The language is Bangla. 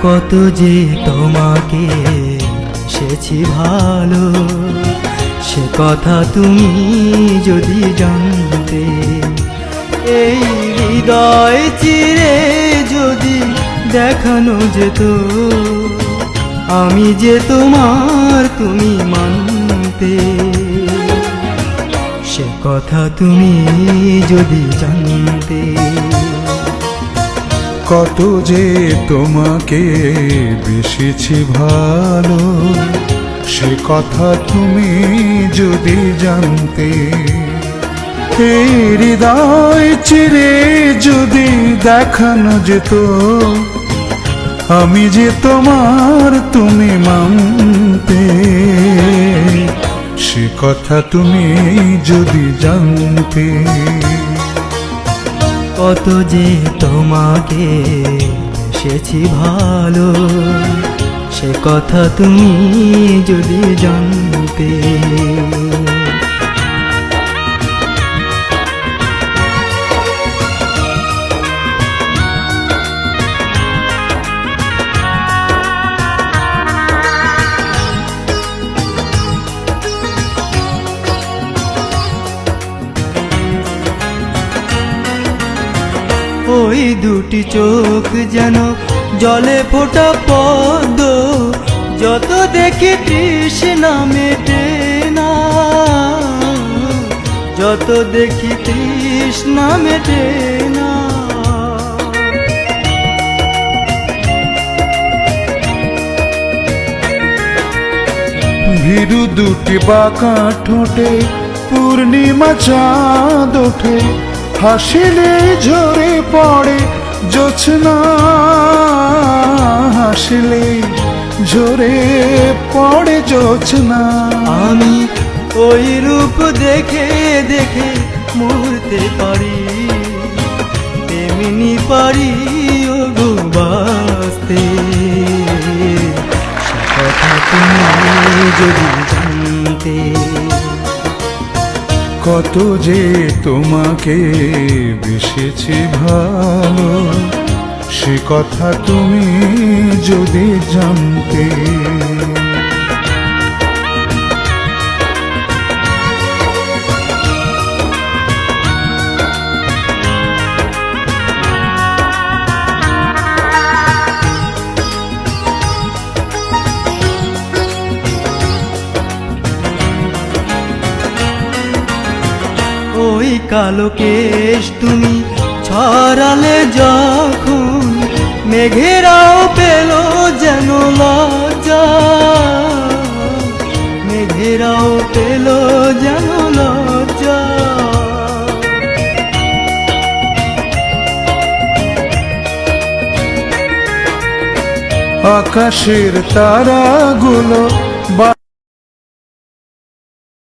কত যে তোমাকে সেছি ভালো, সে কথা তুমি যদি জানতে। এই হৃদয় চিরে যদি দেখানো যেত, আমি যে তোমার তুমি মানতে। সে কথা তুমি যদি জানতে। কত যে তোমাকে বেসেছি ভালো, সে কথা তুমি যদি জানতে। এই হৃদয় চিরে যদি দেখানো যেত, আমি যে তোমার তুমি মানতে। সে কথা তুমি যদি জানতে। কত যে তোমাকে বেসেছি ভালো, সে কথা তুমি যদি জানতে। ওই দুটি চোখ যেন জলে ফোটা পদ্ম, যত দেখি তৃষ্ণা মেটে না, যত দেখি তৃষ্ণা মেটে না। ভীরু দুটি বাঁকা ঠোঁটে পূর্ণিমা চাঁদ ওঠে, হাসিলে ঝরে পড়ে জোছনা, হাসিলে ঝরে পড়ে জোছনা। আমি ওই রূপ দেখে দেখে মরতে পারি, তেমনি পারি ও গো বাঁচতে। সে কথা তুমি যদি জানতে। কত যে তোমাকে বেসেছি ভালো, সে কথা তুমি যদি জানতে। ওই কালো কেশ তুমি ছড়ালে যখন, মেঘেরাও পেল যেন লজ্জা, মেঘেরাও পেল যেন লজ্জা। আকাশের তারাগুলো